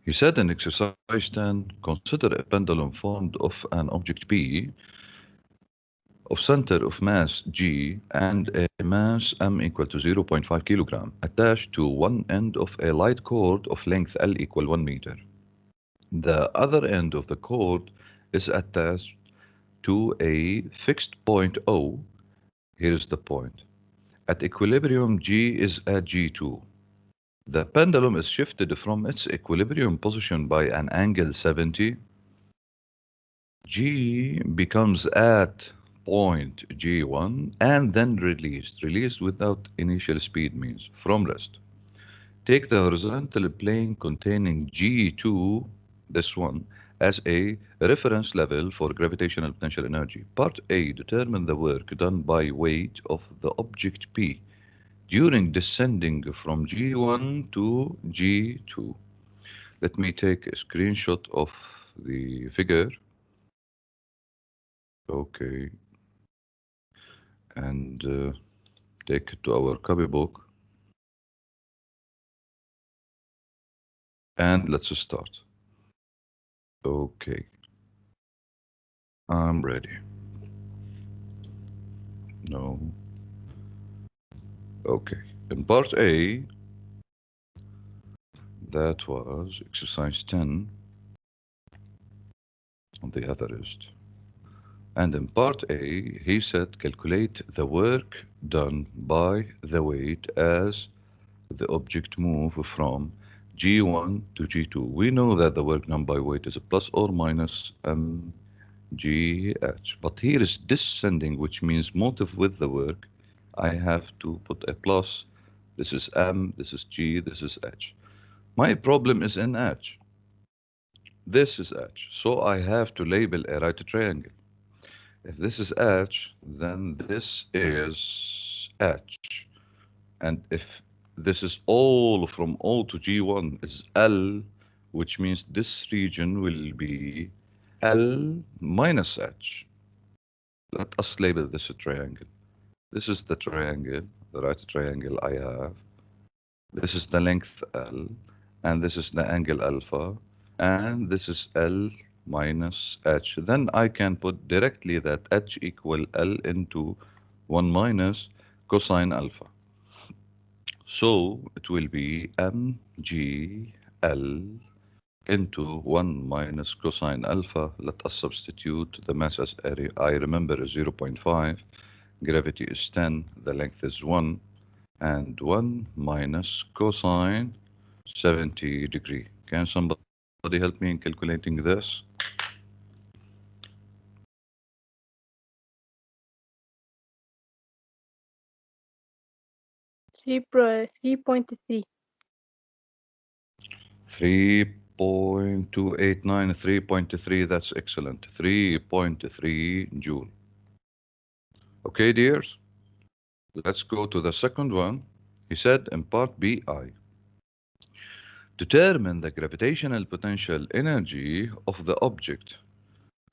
He said in exercise 10, consider a pendulum formed of an object P of center of mass G and a mass M equal to 0.5 kilogram attached to one end of a light cord of length L equal 1 meter. The other end of the cord is attached to a fixed point O. Here is the point. At equilibrium, G is at G2. The pendulum is shifted from its equilibrium position by an angle 70. G becomes at point G1 and then released. Released without initial speed means from rest. Take the horizontal plane containing G2, this one, as a reference level for gravitational potential energy. Part A, determine the work done by weight of the object P during descending from G1 to G2. Let me take a screenshot of the figure. Okay. And take it to our copybook. And let's start. Okay. I'm ready. No. Okay. In part A, that was exercise 10 on the other wrist. And in part A, he said calculate the work done by the weight as the object move from G1 to G2. We know that the work done by weight is plus or minus mgh. But here is descending, which means motive with the work. I have to put a plus. This is m, this is g, this is h. My problem is in h. This is h. So I have to label a right triangle. If this is h, then this is h. And if this is all from O to G1 is L, which means this region will be L minus H. Let us label this a triangle. This is the triangle, the right triangle I have. This is the length L, and this is the angle alpha, and this is L minus H. Then I can put directly that H equal L into 1 minus cosine alpha. So it will be mgl into 1 minus cosine alpha. Let us substitute the mass as area. I remember is 0.5. Gravity is 10. The length is 1. And 1 minus cosine 70 degree. Can somebody help me in calculating this? 3.3. 3.289, 3.3. That's excellent. 3.3 joule. Okay, dears? Let's go to the second one. He said in part BI, determine the gravitational potential energy of the object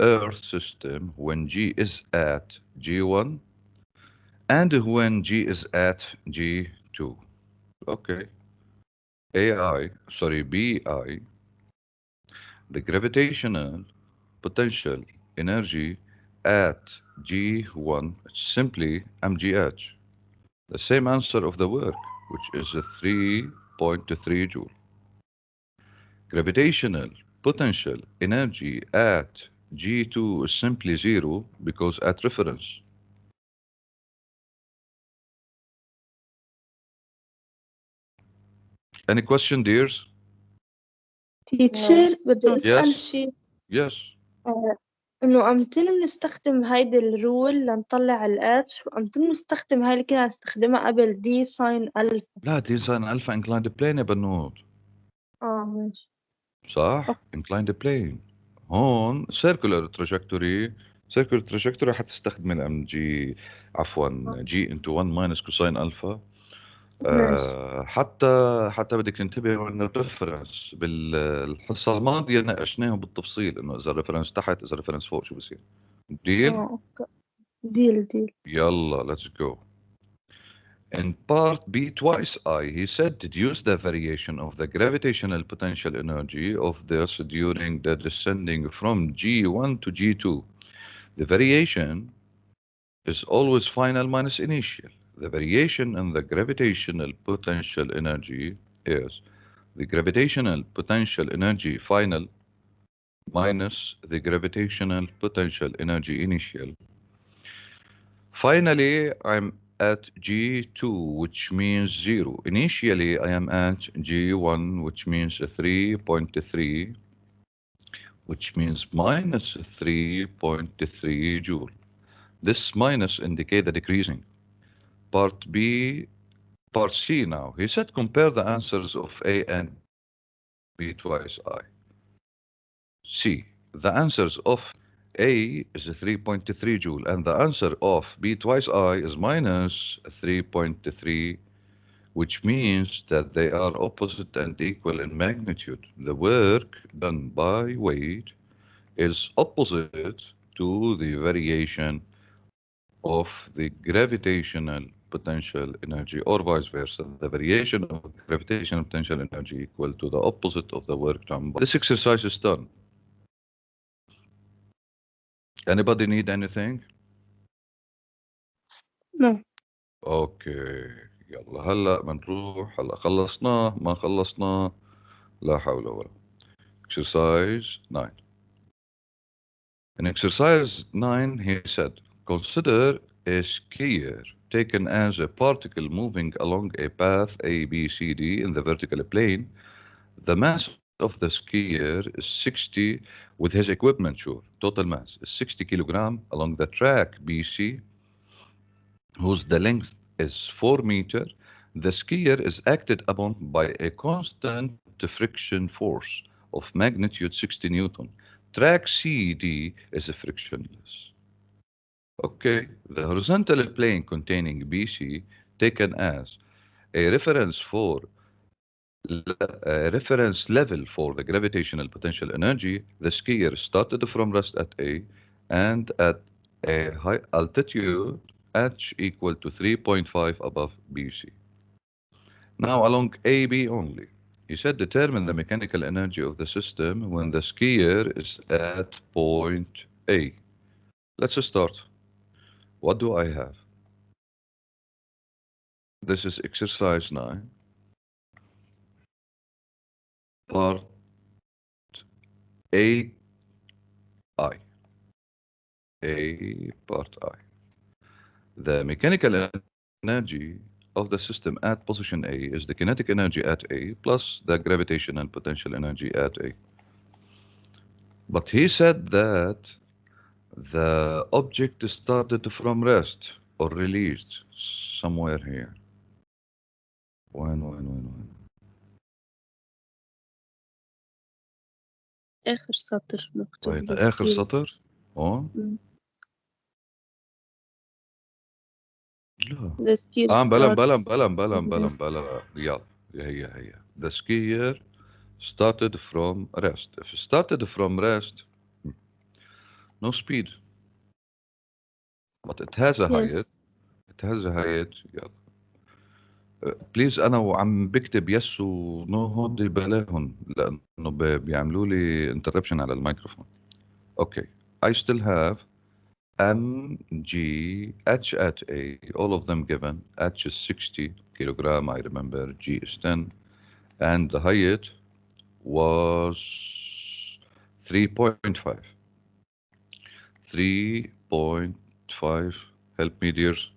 Earth system when G is at G1 and when G is at G2. Okay. BI, the gravitational potential energy at G1, it's simply mgh. The same answer of the work, which is a 3.3 joule. Gravitational potential energy at G2 is simply 0 because at reference. Any question, dears? تيتشر بدي أسأل Yes, شيء yes. إنه أمتى بنستخدم هيدي الرول لنطلع الاتش وأمتى بنستخدم هاي اللي كنا نستخدمها قبل دي ساين ألفا. لا دي ساين الفا inclined plane يا بنوت. ماشي. صح inclined plane. هون circular trajectory حتستخدم الام جي عفوا جي انتو 1 ماينس كوساين الفا. ماشي. حتى بدك تنتبه ان الريفرنس بالحصه الماضيه ناقشناه بالتفصيل انه اذا الريفرنس تحت اذا الريفرنس فوق شو بصير. ديل. أوكي. ديل. يلا let's go. In part B twice I, he said deduce the variation of the gravitational potential energy of this during the descending from G1 to G2. The variation is always final minus initial. The variation in the gravitational potential energy is the gravitational potential energy final minus the gravitational potential energy initial. Finally, I'm at G2, which means 0. Initially, I am at G1, which means 3.3, which means minus 3.3 joule. This minus indicate the decreasing. Part C now. He said compare the answers of A and B twice I. C. The answers of A is 3.3 joule and the answer of B twice I is minus 3.3, which means that they are opposite and equal in magnitude. The work done by weight is opposite to the variation of the gravitational potential energy, or vice versa. The variation of gravitational potential energy equal to the opposite of the work done. This exercise is done. Anybody need anything? No. اوكي يلا هلا بنروح هلا خلصناه ما خلصناه لا حول ولا. Exercise 9. In exercise 9 he said consider a skier taken as a particle moving along a path A, B, C, D in the vertical plane. The mass of the skier is 60 with his equipment, sure. Total mass is 60 kilogram along the track BC, whose the length is 4 meter. The skier is acted upon by a constant friction force of magnitude 60 Newton. Track CD is frictionless. Okay, the horizontal plane containing BC taken as a reference level for the gravitational potential energy. The skier started from rest at A and at a high altitude h equal to 3.5 above BC. Now along AB only. He said determine the mechanical energy of the system when the skier is at point A. Let's start. What do I have? This is exercise 9. Part A I. A part I. The mechanical energy of the system at position A is the kinetic energy at A plus the gravitational potential energy at A. But he said that the object started from rest or released somewhere here. When. آخر سطر مكتوب وين the آخر skills. سطر؟ هون؟ Mm. لا. The skill بلا starts يلا هي. The skier started from rest. If it started from rest, no speed. But it has a height. yes. It has a height. يلا. بليز انا وعم بكتب يس ونو هودي بلاهم لانه بيعملوا لي انتربشن على الميكروفون. Okay. I still have M, G, H at A, all of them given. H is 60 kilogram, I remember. G is 10. And the height was 3.5. 3.5. Help me, dears.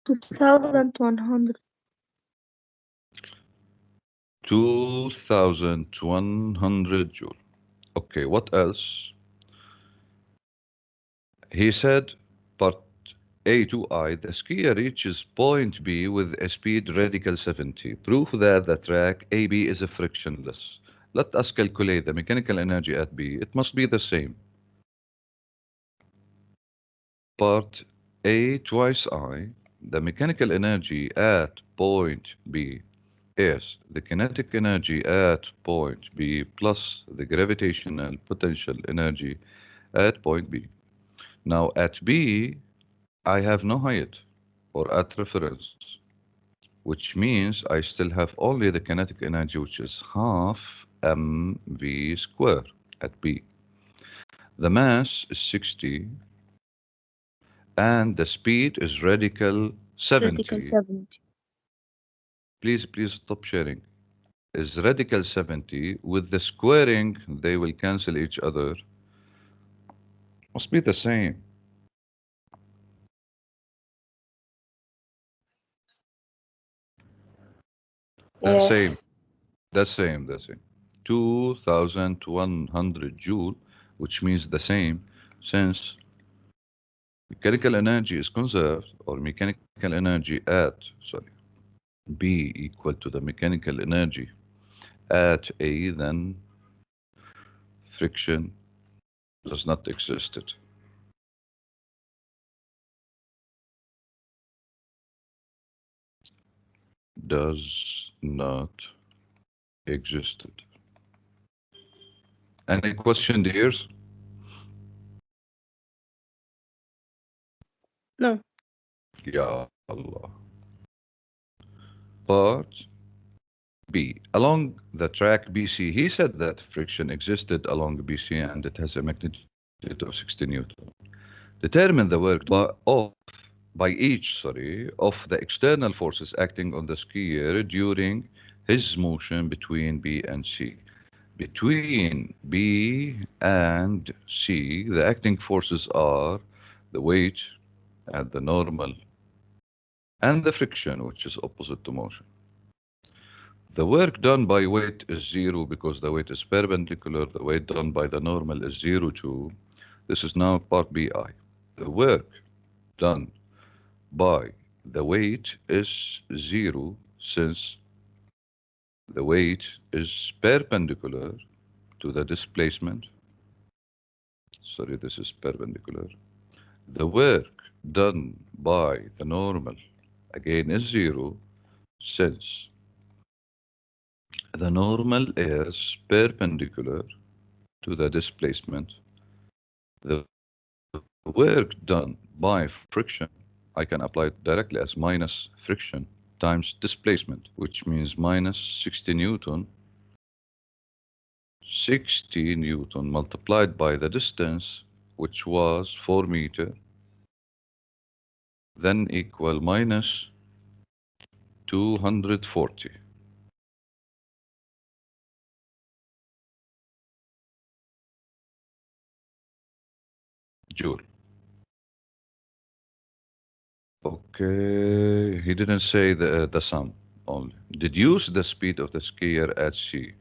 2100. 2,100 joule. Okay, what else? He said, part A to I, the skier reaches point B with a speed radical 70. Proof that the track AB is frictionless. Let us calculate the mechanical energy at B. It must be the same. Part A twice I, the mechanical energy at point B is the kinetic energy at point B plus the gravitational potential energy at point B. Now at B, I have no height. or at reference, which means I still have only the kinetic energy, which is half mv square at B. The mass is 60 and the speed is radical Radical 70. 70. Please stop sharing. Is radical 70. With the squaring, they will cancel each other. Must be the same. The same. Yes. The same. 2100 joule, which means the same, since mechanical energy is conserved, or mechanical energy at, B equal to the mechanical energy at A, then friction does not exist. Does not exist. Any question, dears? No. Ya Allah. Part B. Along the track BC, he said that friction existed along BC and it has a magnitude of 60 Newton. Determine the work by each of the external forces acting on the skier during his motion between B and C. Between B and C, the acting forces are the weight at the normal and the friction, which is opposite to motion. The work done by weight is zero because the weight is perpendicular. The weight done by the normal is zero too. This is now part BI. The work done by the weight is zero since the weight is perpendicular to the displacement. This is perpendicular. The work done by the normal again is zero since the normal is perpendicular to the displacement. The work done by friction, I can apply it directly as minus friction times displacement, which means minus 60 Newton. 60 Newton multiplied by the distance, which was 4 meter, then equal minus 240. Joule. Okay, he didn't say the sum only. Deduce the speed of the skier at C.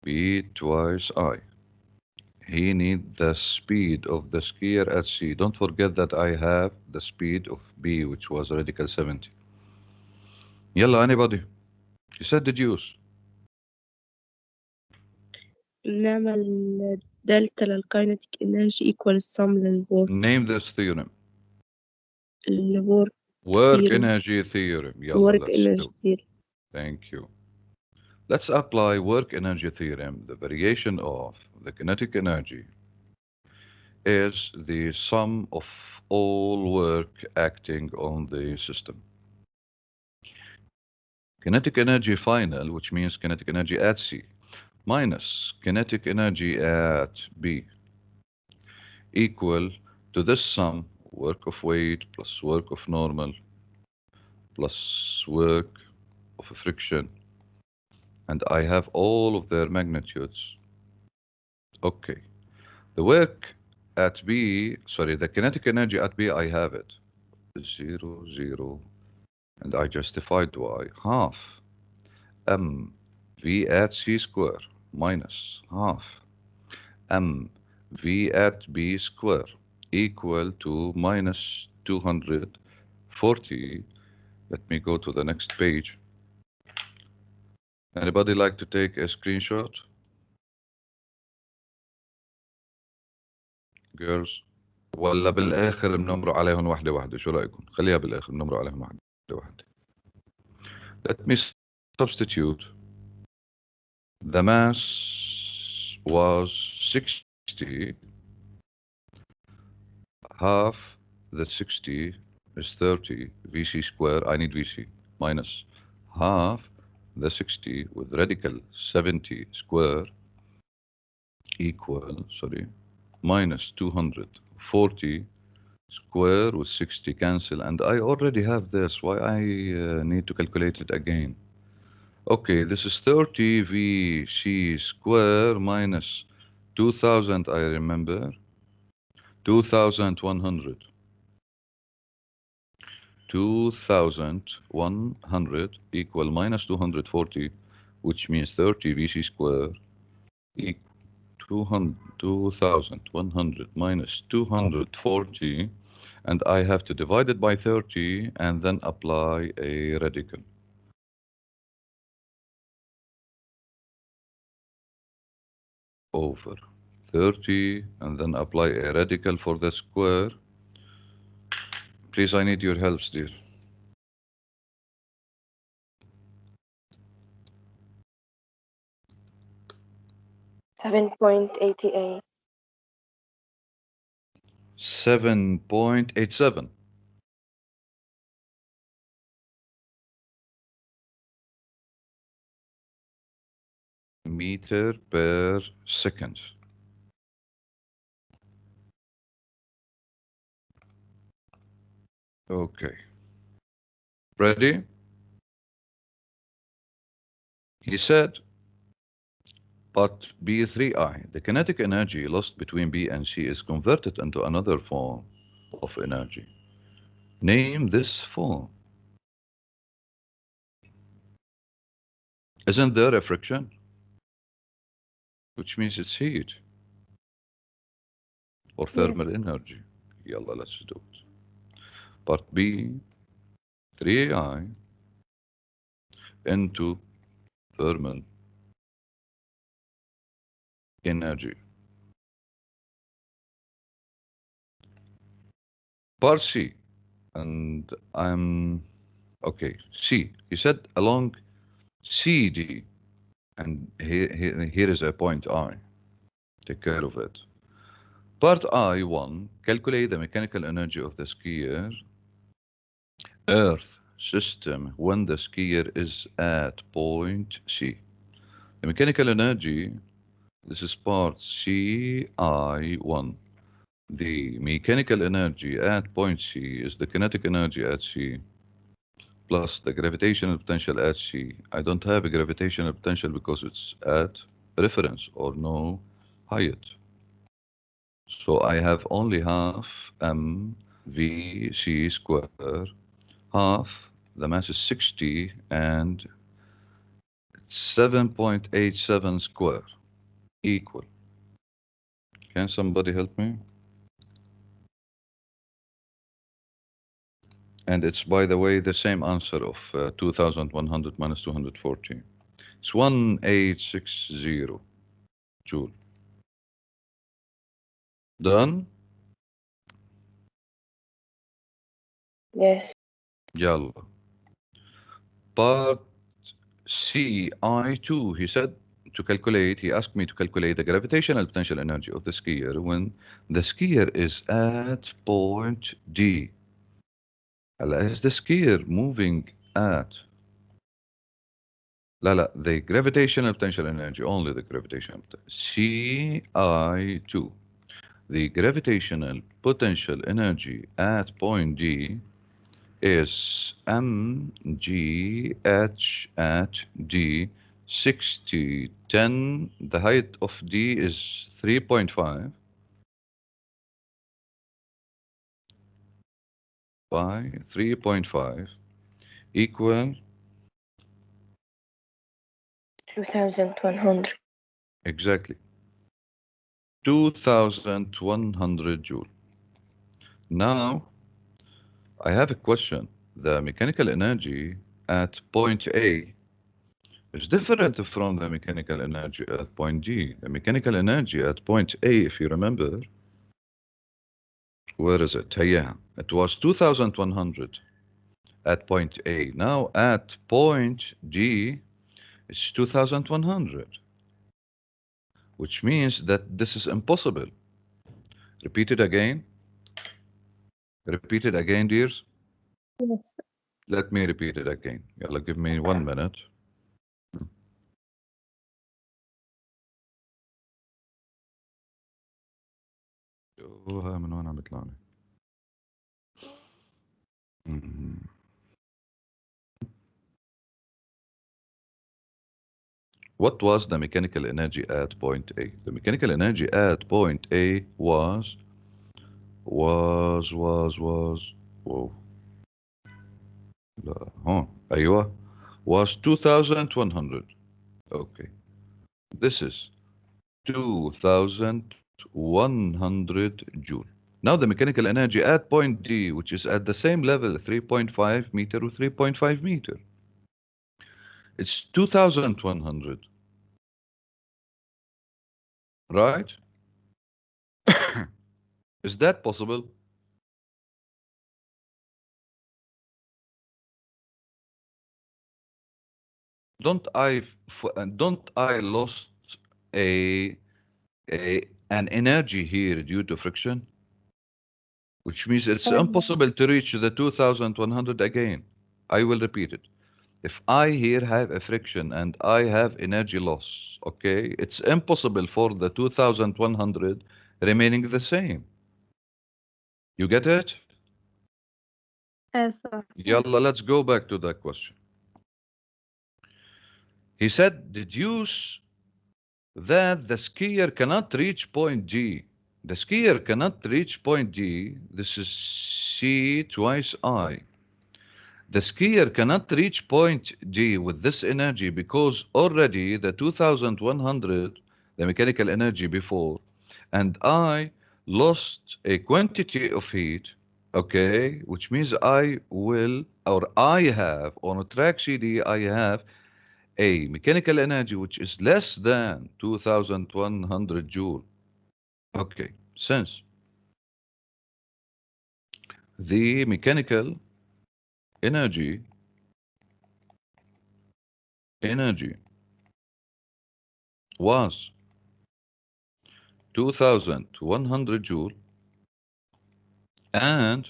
B twice I. He need the speed of the skier at C. Don't forget that I have the speed of B, which was radical 70. Yalla, anybody? He said deduce. نعمل دلتا للكاينتيك انرجي equal السم للورك. Name this theorem. الورك Work theorem. energy theorem. Yalla, work let's energy do. theorem. Thank you. Let's apply work energy theorem. The variation of the kinetic energy is the sum of all work acting on the system. Kinetic energy final, which means kinetic energy at C, minus kinetic energy at B, equal to this sum, work of weight plus work of normal plus work of friction, and I have all of their magnitudes. Okay, the work at B, the kinetic energy at B, I have it, 0, 0, and I justified why, half m v at C square minus half m v at B square equal to minus 240. Let me go to the next page. Anybody like to take a screenshot? Girls. ولا بالآخر بنمر عليهم واحدة واحدة، شو رأيكم؟ خليها بالآخر بنمر عليهم واحدة واحدة. Let me substitute. The mass was 60. Half the 60 is 30 Vc square, I need Vc, minus half the 60 with radical 70 square equal, minus 240 square with 60 cancel, and I already have this. Why I need to calculate it again? Okay, this is 30 Vc square minus 2000, I remember, 2100. 2100 equal minus 240, which means 30 Vc square equal 2100 minus 240, and I have to divide it by 30 and then apply a radical. Over 30 and then apply a radical for the square. Please, I need your help, dear. 7.88. 7.87 meter per second. Okay. Ready? He said, but B3I, the kinetic energy lost between B and C is converted into another form of energy. Name this form. Isn't there a friction? Which means it's heat or thermal energy. Yalla, let's do it. Part B, 3I into thermal energy. Part C, and I'm okay. C, he said along CD, and here is a point I. Take care of it. Part I1, calculate the mechanical energy of the skier Earth system when the skier is at point C. The mechanical energy, this is part CI1. The mechanical energy at point C is the kinetic energy at C plus the gravitational potential at C. I don't have a gravitational potential because it's at reference or no height. So I have only half mvc square, half, the mass is 60, and 7.87 square equal. Can somebody help me? And it's, by the way, the same answer of 2100 minus 240. It's 1860 joule. Done? Yes. Yalla. Part CI2, he said to calculate, he asked me to calculate the gravitational potential energy of the skier when the skier is at point D. Is the skier moving at the gravitational potential energy, only the gravitational CI2. The gravitational potential energy at point D is mgh at D 60 10. The height of D is 3.5 by 3.5 equal 2,100. exactly 2100 joule. Now I have a question. The mechanical energy at point A is different from the mechanical energy at point D. The mechanical energy at point A, if you remember, where is it? Yeah, it was 2100 at point A. Now at point D, it's 2100, which means that this is impossible. Repeat it again. Repeat it again, dears. Yes. Let me repeat it again. Yalla, give me 1 minute. من وين عم بيطلعني؟ What was the mechanical energy at point A? The mechanical energy at point A was whoa لا أيوة was 2100. Okay, this is 2100 joule. Now the mechanical energy at point D, which is at the same level, 3.5 meter or 3.5 meter, it's 2100, right? Is that possible? Don't I lost a an energy here due to friction, which means it's impossible to reach the 2100 again. I will repeat it. If I here have a friction and I have energy loss, okay, it's impossible for the 2100 remaining the same. You get it? Yes. Yalla, let's go back to that question. He said, deduce that the skier cannot reach point G. The skier cannot reach point G. This is C twice I. The skier cannot reach point G with this energy because already the 2100, the mechanical energy before, and I lost a quantity of heat, okay, which means I will, or I have, on a track CD, I have a mechanical energy which is less than 2100 joule. Okay, since the mechanical energy was 2100 joule and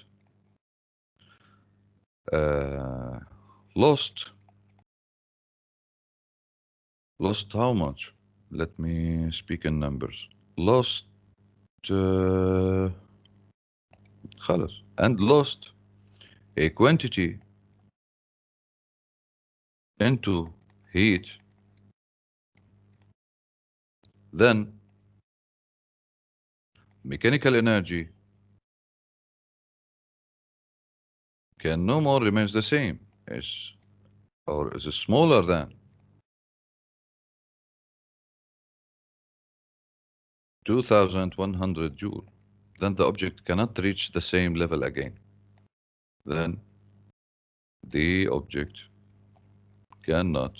uh, lost how much? Let me speak in numbers. Lost خلص, and lost a quantity into heat, then mechanical energy can no more remains the same, is smaller than 2100 joule. Then the object cannot reach the same level again. Then the object cannot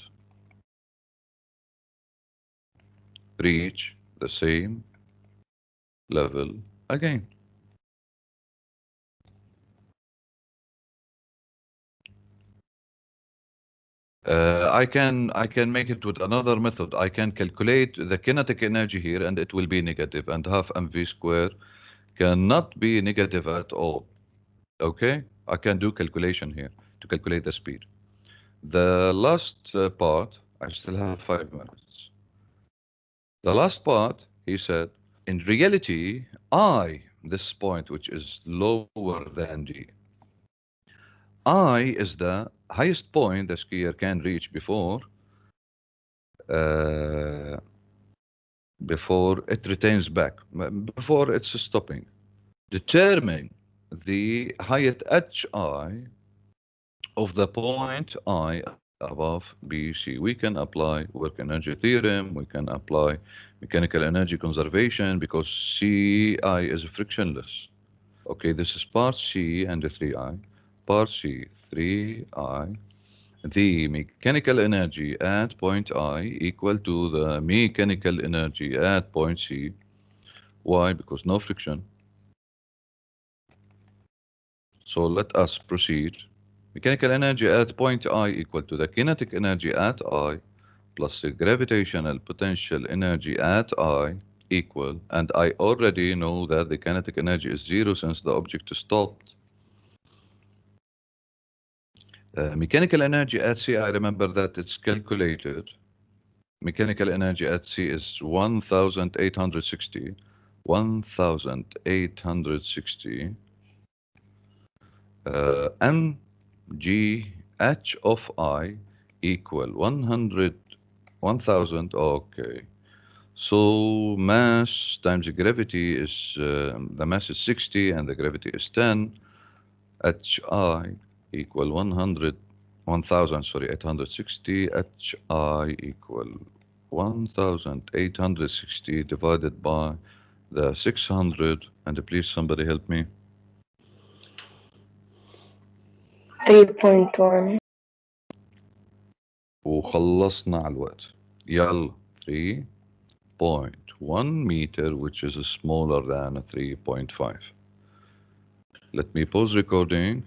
reach the same level again. I can make it with another method. I can calculate the kinetic energy here, and it will be negative, and half mv square cannot be negative at all. Okay, I can do calculation here to calculate the speed. The last part, I still have 5 minutes. The last part, he said, in reality, this point which is lower than G, I is the highest point the skier can reach uh, before it retains back, before it's stopping. Determine the height HI of the point I above BC. We can apply work energy theorem, we can apply mechanical energy conservation because CI is frictionless. Okay, this is part C and the 3I. Part C, 3I. The mechanical energy at point I equal to the mechanical energy at point C. Why? Because no friction. So let us proceed. Mechanical energy at point I equal to the kinetic energy at I plus the gravitational potential energy at I equal, and I already know that the kinetic energy is zero since the object stopped. Mechanical energy at sea, I remember that it's calculated. Mechanical energy at sea is 1,860. 1,860 mgh of I equal 1,000. Okay. So mass times the gravity is, the mass is 60 and the gravity is 10. Hi equal 1,000, sorry, 860. Hi equal 1,860 divided by the 600. And please somebody help me. 3.1. وخلصنا على الوقت. يلا 3.1 meter, which is smaller than 3.5. Let me pause recording.